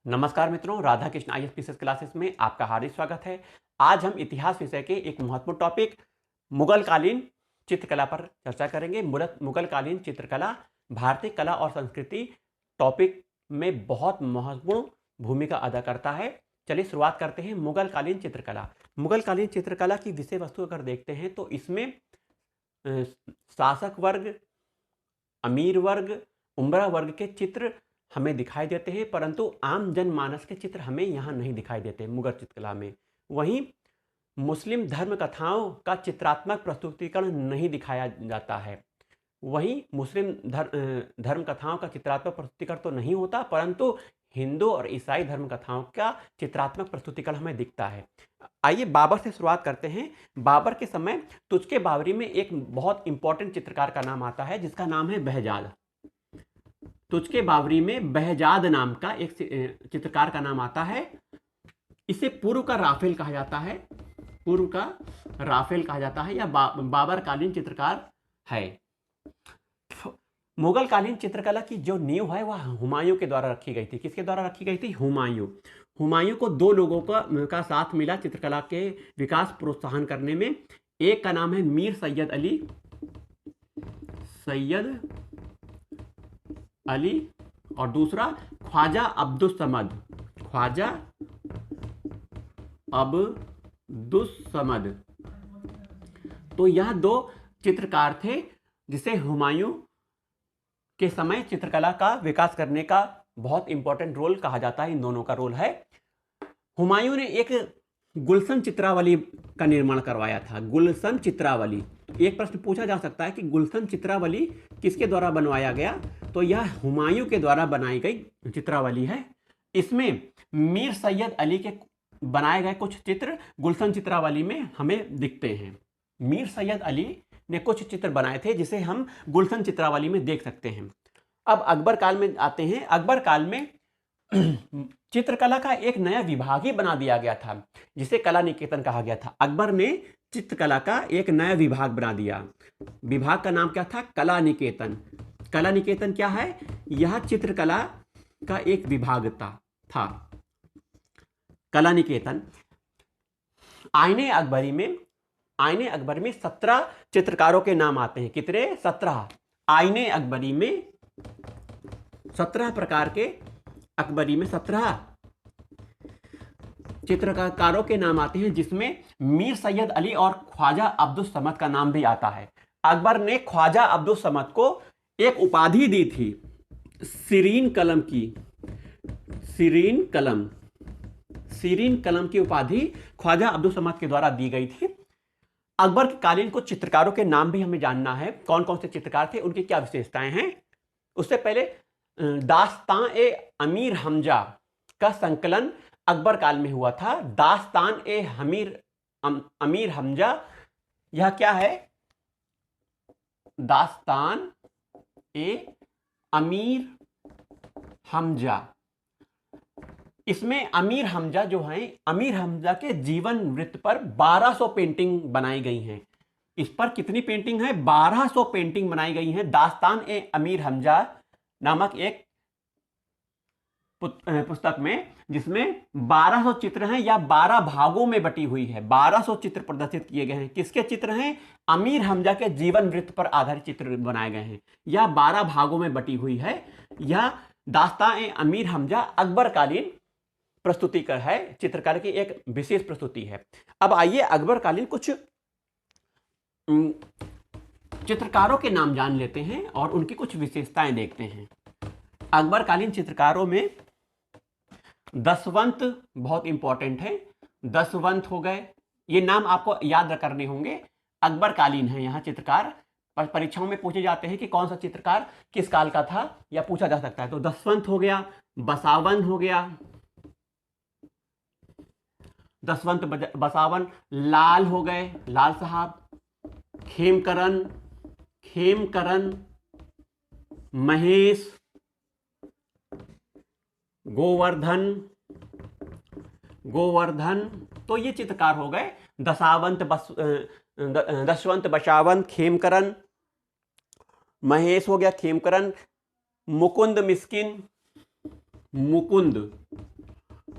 नमस्कार मित्रों, Radha Krishna IAS classes में आपका हार्दिक स्वागत है। आज हम इतिहास विषय के एक महत्वपूर्ण टॉपिक मुगल कालीन चित्रकला पर चर्चा करेंगे। मुगल कालीन चित्रकला भारतीय कला और संस्कृति टॉपिक में बहुत महत्वपूर्ण भूमिका अदा करता है। चलिए शुरुआत करते हैं। मुगल कालीन चित्रकला। मुगल कालीन चित्रकला की विषय वस्तु अगर देखते हैं तो इसमें शासक वर्ग, अमीर वर्ग, उमरा वर्ग के चित्र हमें दिखाई देते हैं, परंतु आम जनमानस के चित्र हमें यहाँ नहीं दिखाई देते मुगल चित्रकला में। वहीं मुस्लिम धर्म कथाओं का चित्रात्मक प्रस्तुतिकरण नहीं दिखाया जाता है। वहीं मुस्लिम धर्म कथाओं का चित्रात्मक प्रस्तुतिकरण तो नहीं होता, परंतु हिंदू और ईसाई धर्म कथाओं का चित्रात्मक प्रस्तुतिकरण हमें दिखता है। आइए बाबर से शुरुआत करते हैं। बाबर के समय तुर्के बाबरी में एक बहुत इंपॉर्टेंट चित्रकार का नाम आता है, जिसका नाम है behजाद। तुर्के बाबरी में behजाद नाम का एक चित्रकार का नाम आता है। इसे पूर्व का राफेल कहा जाता है, पूर्व का राफेल कहा जाता है, या बाबर कालीन चित्रकार है। मुगल कालीन चित्रकला की जो नींव है वह हुमायूं के द्वारा रखी गई थी। किसके द्वारा रखी गई थी? हुमायूं को दो लोगों का साथ मिला चित्रकला के विकास प्रोत्साहन करने में। एक का नाम है मीर सैयद अली और दूसरा ख्वाजा अब्दुस समद। तो यह दो चित्रकार थे जिसे हुमायूं के समय चित्रकला का विकास करने का बहुत इंपॉर्टेंट रोल कहा जाता है। इन दोनों का रोल है। हुमायूं ने एक गुलशन चित्रावली का निर्माण करवाया था। गुलशन चित्रावली, एक प्रश्न पूछा जा सकता है कि गुलशन चित्रावली किसके द्वारा बनवाया गया? तो यह हुमायूं के द्वारा बनाई गई चित्रावली है। इसमें मीर सैयद अली के बनाए गए कुछ चित्र गुलशन चित्रावली में हमें दिखते हैं। मीर सैयद अली ने कुछ चित्र बनाए थे जिसे हम गुलशन चित्रावली में देख सकते हैं। अब अकबर काल में आते हैं। अकबर काल में चित्रकला का एक नया विभाग ही बना दिया गया था, जिसे कला निकेतन कहा गया था। अकबर ने चित्रकला का एक नया विभाग बना दिया। विभाग का नाम क्या था? कला निकेतन। कला निकेतन क्या है? यह चित्रकला का एक विभाग था। कला निकेतन। आईने अकबरी में 17 चित्रकारों के नाम आते हैं। कितने? 17। आईने अकबरी में 17 प्रकार के, अकबरी में 17 चित्रकारों के नाम आते हैं, जिसमें मीर सैयद अली और ख्वाजा अब्दुस समद का नाम भी आता है। अकबर ने ख्वाजा अब्दुस समद को एक उपाधि दी थी, सीरीन कलम की उपाधि ख्वाजा अब्दुस समद के द्वारा दी गई थी। अकबर के कालीन कुछ चित्रकारों के नाम भी हमें जानना है। कौन कौन से चित्रकार थे, उनकी क्या विशेषताएं हैं। उससे पहले दास्तान-ए-अमीर हमजा का संकलन अकबर काल में हुआ था। अमीर हमजा, यह क्या है? दास्तान-ए-अमीर हमजा। इसमें अमीर हमजा जो है, अमीर हमजा के जीवन वृत्त पर 1200 पेंटिंग बनाई गई हैं। इस पर कितनी पेंटिंग है? 1200 पेंटिंग बनाई गई हैं। दास्तान-ए-अमीर हमजा नामक एक पुस्तक में, जिसमें 1200 चित्र हैं, या 12 भागों में बटी हुई है। 1200 चित्र प्रदर्शित किए गए हैं। किसके चित्र हैं? अमीर हमजा के जीवन वृत्त पर आधारित चित्र बनाए गए हैं। यह 12 भागों में बटी हुई है। यह दास्तान-ए-अमीर हमजा अकबर कालीन प्रस्तुतिकर है, चित्रकार की एक विशेष प्रस्तुति है। अब आइए अकबर कालीन कुछ चित्रकारों के नाम जान लेते हैं और उनकी कुछ विशेषताएं देखते हैं। अकबर कालीन चित्रकारों में दशवंत बहुत इंपॉर्टेंट है। दशवंत हो गए, ये नाम आपको याद करने होंगे। अकबर कालीन है यहाँ चित्रकार। परीक्षाओं में पूछे जाते हैं कि कौन सा चित्रकार किस काल का था, या पूछा जा सकता है। तो दशवंत हो गया, बसावन हो गया, दशवंत बसावन। लाल हो गए, लाल साहब। खेमकरण, महेश, गोवर्धन। तो ये चित्रकार हो गए। दशवंत बसावन, खेमकरण, महेश हो गया, खेमकरण, मुकुंद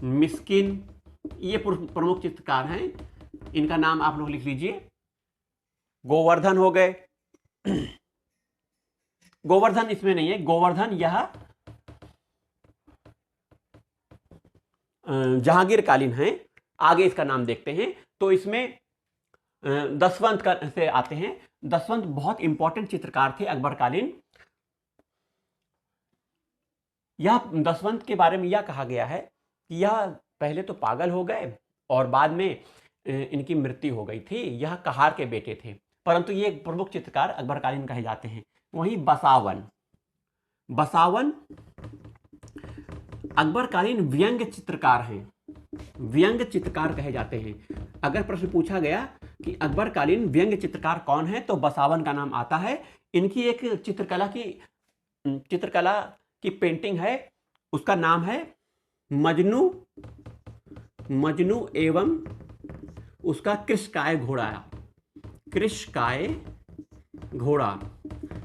मिस्किन, ये प्रमुख चित्रकार हैं, इनका नाम आप लोग लिख लीजिए। गोवर्धन हो गए, गोवर्धन इसमें नहीं है, गोवर्धन यह जहांगीरकालीन है। आगे इसका नाम देखते हैं। तो इसमें दसवंत से आते हैं। दसवंत बहुत इंपॉर्टेंट चित्रकार थे अकबरकालीन। यह दसवंत के बारे में यह कहा गया है कि यह पहले तो पागल हो गए और बाद में इनकी मृत्यु हो गई थी। यह कहार के बेटे थे, परंतु ये प्रमुख चित्रकार अकबरकालीन कहे जाते हैं। वहीं बसावन, बसावन अकबरकालीन व्यंग्य चित्रकार हैं, व्यंग्य चित्रकार कहे जाते हैं। अगर प्रश्न पूछा गया कि अकबरकालीन व्यंग्य चित्रकार कौन है, तो बसावन का नाम आता है। इनकी एक चित्रकला की पेंटिंग है, उसका नाम है मजनू, मजनू एवं उसका कृषकाय घोड़ा, कृषकाय घोड़ा,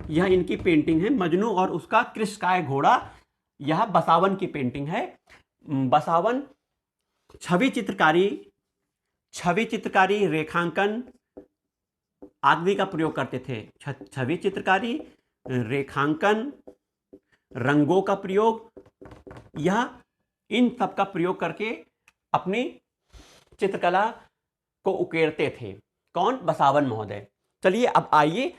यह इनकी पेंटिंग है। मजनू और उसका कृषकाय घोड़ा, यह बसावन की पेंटिंग है। बसावन छवि चित्रकारी, रेखांकन आदि का प्रयोग करते थे। छवि चित्रकारी, रेखांकन, रंगों का प्रयोग, यह इन सब का प्रयोग करके अपनी चित्रकला को उकेरते थे। कौन? बसावन महोदय। चलिए अब आइए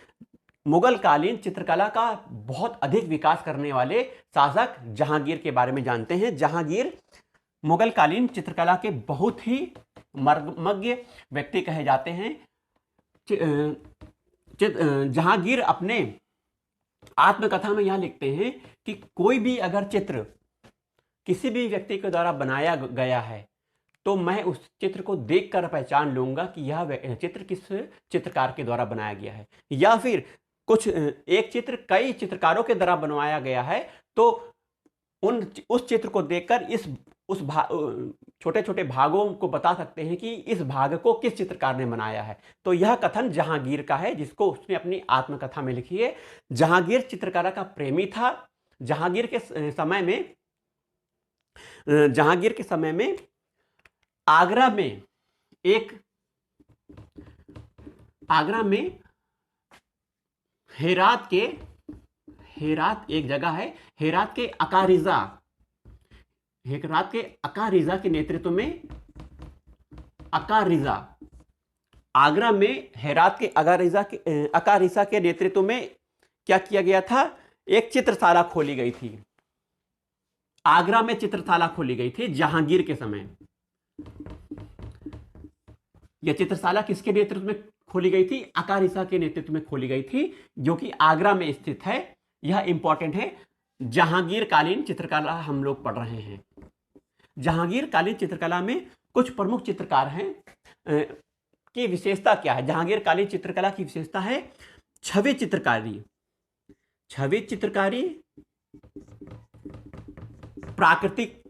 मुगल कालीन चित्रकला का बहुत अधिक विकास करने वाले शासक जहांगीर के बारे में जानते हैं। जहांगीर मुगल कालीन चित्रकला के बहुत ही मर्मज्ञ व्यक्ति कहे जाते हैं। जहांगीर अपने आत्मकथा में यह लिखते हैं कि कोई भी अगर चित्र किसी भी व्यक्ति के द्वारा बनाया गया है तो मैं उस चित्र को देखकर पहचान लूंगा कि यह चित्र किस चित्रकार के द्वारा बनाया गया है, या फिर एक चित्र कई चित्रकारों के द्वारा बनवाया गया है तो उस चित्र को देखकर उस छोटे छोटे भागों को बता सकते हैं कि इस भाग को किस चित्रकार ने बनाया है। तो यह कथन जहांगीर का है, जिसको उसने अपनी आत्मकथा में लिखी है। जहांगीर चित्रकला का प्रेमी था। जहांगीर के समय में आगरा में हेरात एक जगह है, हेरात के अकारिजा के नेतृत्व में, आगरा में हेरात के अकारिजा के नेतृत्व में क्या किया गया था? एक चित्रशाला खोली गई थी। आगरा में चित्रशाला खोली गई थी जहांगीर के समय। यह चित्रशाला किसके नेतृत्व में खोली गई थी? अकारिजा के नेतृत्व में खोली गई थी, जो कि आगरा में स्थित है। यह इंपॉर्टेंट है। जहांगीर कालीन चित्रकला हम लोग पढ़ रहे हैं। जहांगीर कालीन चित्रकला में कुछ प्रमुख चित्रकार हैं की विशेषता क्या है? जहांगीर कालीन चित्रकला की विशेषता है छवि चित्रकारी, प्राकृतिक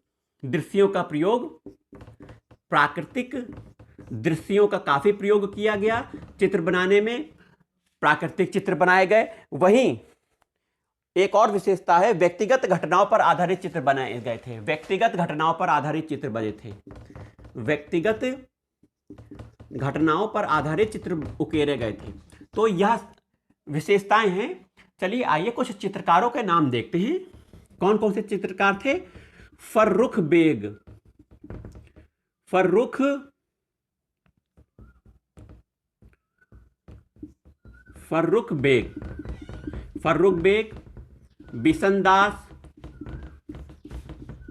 दृश्यों का प्रयोग, प्राकृतिक दृश्यों का काफी प्रयोग किया गया चित्र बनाने में, प्राकृतिक चित्र बनाए गए। वहीं एक और विशेषता है, व्यक्तिगत घटनाओं पर आधारित चित्र बनाए गए थे। व्यक्तिगत घटनाओं पर आधारित चित्र बने थे। व्यक्तिगत घटनाओं पर आधारित चित्र उकेरे गए थे। तो यह विशेषताएं हैं। चलिए आइए कुछ चित्रकारों के नाम देखते हैं। कौन कौन से चित्रकार थे? फर्रुख बेग,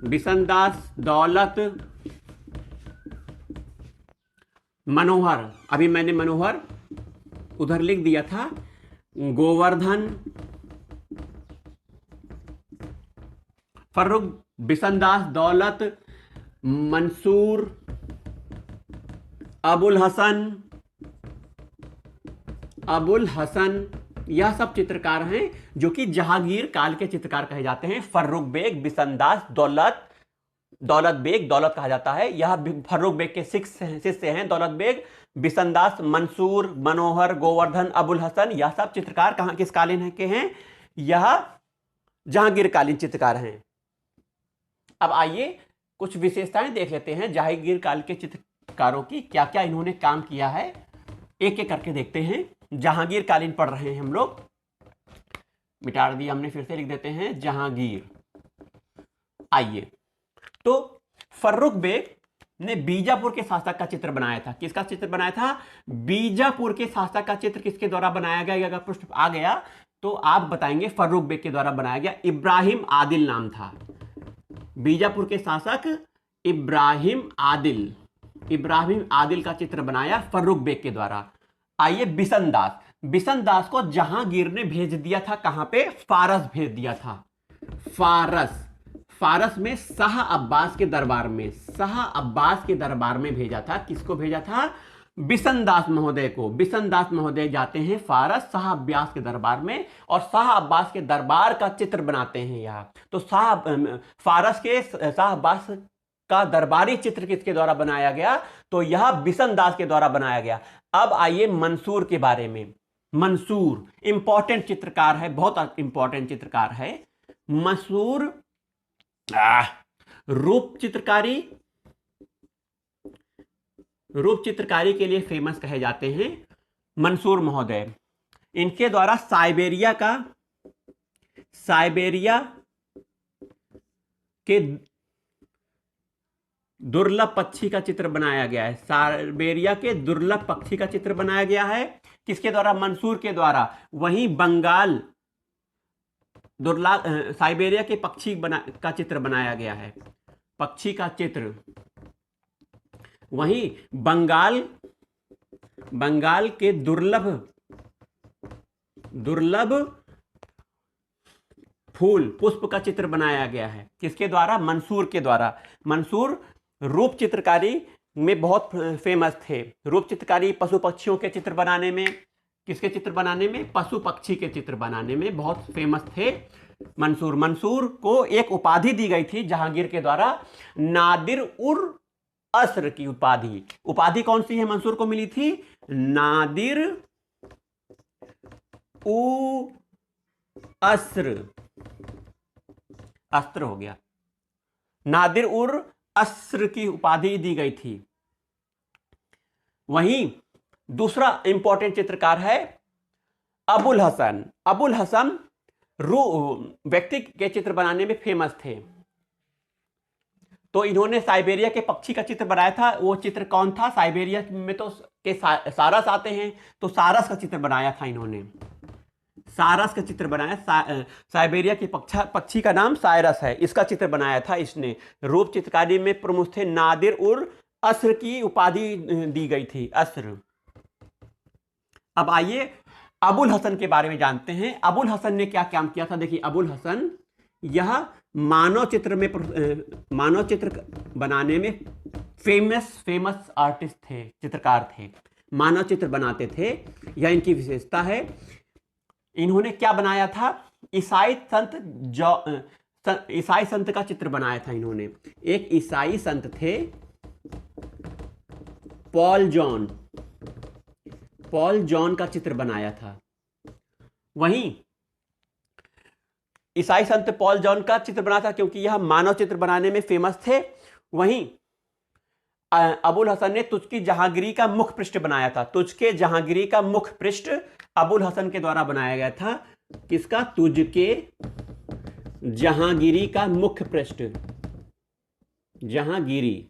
बिशनदास दौलत, मनोहर, अभी मैंने मनोहर उधर लिख दिया था, गोवर्धन, फर्रुख, बिशनदास दौलत, मंसूर, अबुल हसन, यह सब चित्रकार हैं जो कि जहांगीर काल के चित्रकार कहे जाते हैं। फर्रुख बेग, बिशनदास दौलत बेग, दौलत कहा जाता है, यह फर्रुख बेग के शिष्य हैं। दौलत बेग, बिशनदास, मंसूर, मनोहर, गोवर्धन, अबुल हसन, यह सब चित्रकार कहां किस कालीन के हैं? यह जहांगीर कालीन चित्रकार हैं। अब आइए कुछ विशेषताएं देख लेते हैं जहांगीर काल के चित्रकारों की, क्या क्या इन्होंने काम किया है, एक एक करके देखते हैं। जहांगीर कालीन पढ़ रहे हैं हम लोग, मिटा दिया हमने, फिर से लिख देते हैं जहांगीर। आइए, तो फर्रुख बेग ने बीजापुर के शासक का चित्र बनाया था। किसका चित्र बनाया था? बीजापुर के शासक का चित्र किसके द्वारा बनाया गया? अगर प्रश्न आ गया तो आप बताएंगे फर्रुख बेग के द्वारा बनाया गया। इब्राहिम आदिल नाम था। बीजापुर के शासक इब्राहिम आदिल का चित्र बनाया फर्रुख बेग के द्वारा। आइए, बिशन दास को जहांगीर ने भेज दिया था कहां पे? फारस भेज दिया था। फारस में शाह अब्बास के दरबार में भेजा था। किसको भेजा था? बिशन दास महोदय को। बिशन दास महोदय जाते हैं फारस शाह अब्बास के दरबार में और शाह अब्बास के दरबार का चित्र बनाते हैं यहाँ। तो फारस के शाह अब्बास का दरबारी चित्र किसके द्वारा बनाया गया? तो यह बिशन दास के द्वारा बनाया गया। अब आइए मंसूर के बारे में। मंसूर इंपॉर्टेंट चित्रकार है, बहुत इंपॉर्टेंट चित्रकार है मंसूर। रूप चित्रकारी के लिए फेमस कहे जाते हैं मंसूर महोदय। इनके द्वारा साइबेरिया के दुर्लभ पक्षी का चित्र बनाया गया है। साइबेरिया के दुर्लभ पक्षी का चित्र बनाया गया है किसके द्वारा? मंसूर के द्वारा। वहीं बंगाल साइबेरिया के पक्षी का चित्र बनाया गया है, पक्षी का चित्र। वहीं बंगाल के दुर्लभ फूल पुष्प का चित्र बनाया गया है किसके द्वारा? मंसूर के द्वारा। मंसूर रूप चित्रकारी में बहुत फेमस थे। रूप चित्रकारी पशु पक्षियों के चित्र बनाने में, किसके चित्र बनाने में? पशु पक्षी के चित्र बनाने में बहुत फेमस थे मंसूर। मंसूर को एक उपाधि दी गई थी जहांगीर के द्वारा, नादिर उर अस्र की उपाधि कौन सी है मंसूर को मिली थी? नादिर उ अस्त्र हो गया, नादिर उर अस्र की उपाधि दी गई थी। वहीं दूसरा इंपॉर्टेंट चित्रकार है अबुल हसन व्यक्ति के चित्र बनाने में फेमस थे। तो इन्होंने साइबेरिया के पक्षी का चित्र बनाया था। वो चित्र कौन था? साइबेरिया में तो के सारस आते हैं, तो सारस का चित्र बनाया था इन्होंने। सारस का चित्र बनाया। साइबेरिया के पक्षी का नाम साइरस है, इसका चित्र बनाया था इसने। रूप चित्रकारी में प्रमुख थे। नादिर उर अस्र की उपाधि दी गई थी, अस्र। अब आइए अबुल हसन के बारे में जानते हैं। अबुल हसन ने क्या काम किया था? देखिए, अबुल हसन यह मानव चित्र बनाने में फेमस आर्टिस्ट थे, चित्रकार थे, मानव चित्र बनाते थे। यह इनकी विशेषता है। इन्होंने क्या बनाया था? ईसाई संत का चित्र बनाया था इन्होंने। एक ईसाई संत थे, पॉल जॉन का चित्र बनाया था। वहीं ईसाई संत पॉल जॉन का चित्र बना था क्योंकि यह मानव चित्र बनाने में फेमस थे। वहीं अबुल हसन ने तुझकी जहांगीरी का मुख पृष्ठ बनाया था। तुझके जहांगीरी का मुख पृष्ठ अबुल हसन के द्वारा बनाया गया था। किसका? तुझके जहांगीरी का मुख पृष्ठ। जहांगीरी,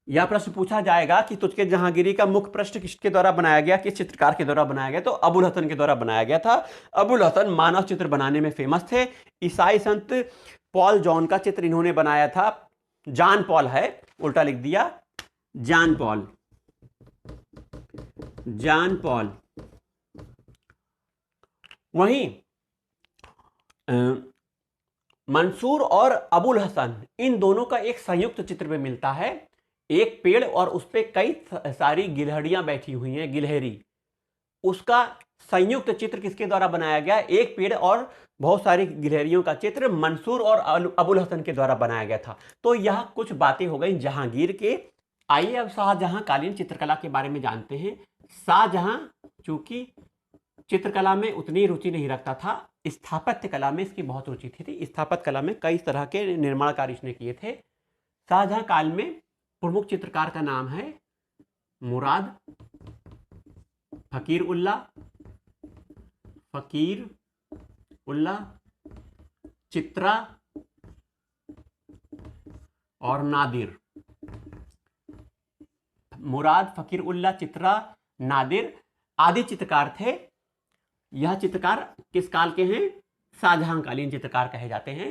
यह प्रश्न पूछा जाएगा कि तुझके जहांगीरी का मुख पृष्ठ किसके द्वारा बनाया गया, किस चित्रकार के द्वारा बनाया गया? तो अबुल हसन के द्वारा बनाया गया था। अबुल हसन मानव चित्र बनाने में फेमस थे। ईसाई संत पॉल जॉन का चित्र इन्होंने बनाया था। जॉन पॉल है, उल्टा लिख दिया, जॉन पॉल। वहीं मंसूर और अबुल हसन, इन दोनों का एक संयुक्त चित्र में मिलता है। एक पेड़ और उस पे कई सारी गिलहरियां बैठी हुई हैं, गिलहरी, उसका संयुक्त चित्र किसके द्वारा बनाया गया? एक पेड़ और बहुत सारी गिलहरियों का चित्र मंसूर और अबुल हसन के द्वारा बनाया गया था। तो यह कुछ बातें हो गई जहांगीर के। आइए अब शाहजहां कालीन चित्रकला के बारे में जानते हैं। शाहजहां चूंकि चित्रकला में उतनी रुचि नहीं रखता था, स्थापत्य कला में इसकी बहुत रुचि थी। स्थापत्य कला में कई तरह के निर्माण कार्य इसने किए थे। शाहजहां काल में प्रमुख चित्रकार का नाम है मुराद फकीर उल्लाह, चित्रा और नादिर। मुराद, फकीर उल्लाह, चित्रा, नादिर आदि चित्रकार थे। यह चित्रकार किस काल के हैं? शाहजहां कालीन चित्रकार कहे जाते हैं।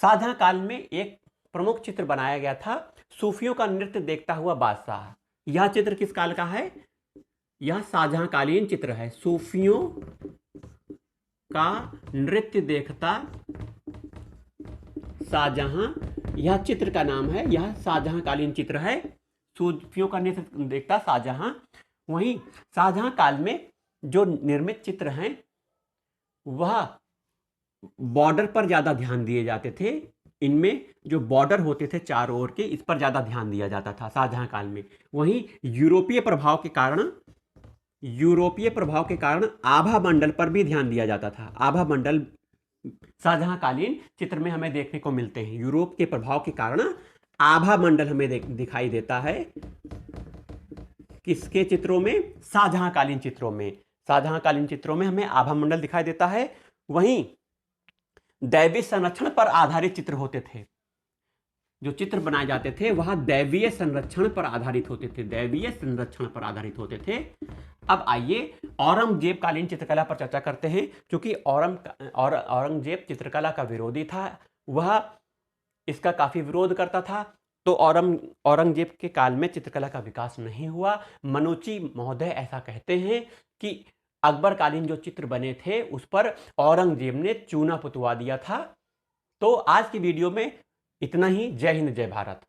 शाहजहां काल में एक प्रमुख चित्र बनाया गया था, सूफियों का नृत्य देखता हुआ बादशाह। यह चित्र किस काल का है? यह शाहजहां कालीन चित्र है। सूफियों का नृत्य देखता शाहजहां, यह चित्र का नाम है। यह शाहजहां कालीन चित्र है, सूफियों का नृत्य देखता शाहजहां। वहीं शाहजहां काल में जो निर्मित चित्र हैं वह बॉर्डर पर ज्यादा ध्यान दिए जाते थे। इनमें जो बॉर्डर होते थे चारों ओर के, इस पर ज्यादा ध्यान दिया जाता था शाहजहां काल में। वहीं यूरोपीय प्रभाव के कारण आभा मंडल पर भी ध्यान दिया जाता था। आभा मंडल शाहजहां कालीन चित्र में हमें देखने को मिलते हैं। यूरोप के प्रभाव के कारण आभा मंडल हमें दिखाई देता है। किसके चित्रों में? शाहजहां कालीन चित्रों में। शाहजहां कालीन चित्रों में हमें आभा मंडल दिखाई देता है। वहीं दैवीय संरक्षण पर आधारित चित्र होते थे। जो चित्र बनाए जाते थे वह दैवीय संरक्षण पर आधारित होते थे। दैवीय संरक्षण पर आधारित होते थे। अब आइए औरंगजेब कालीन चित्रकला पर चर्चा करते हैं। क्योंकि औरंगजेब चित्रकला का विरोधी था, वह इसका काफी विरोध करता था, तो औरंगजेब के काल में चित्रकला का विकास नहीं हुआ। मनोची महोदय ऐसा कहते हैं कि अकबर कालीन जो चित्र बने थे उस पर औरंगजेब ने चूना पुतवा दिया था। तो आज की वीडियो में इतना ही। जय हिंद, जय भारत।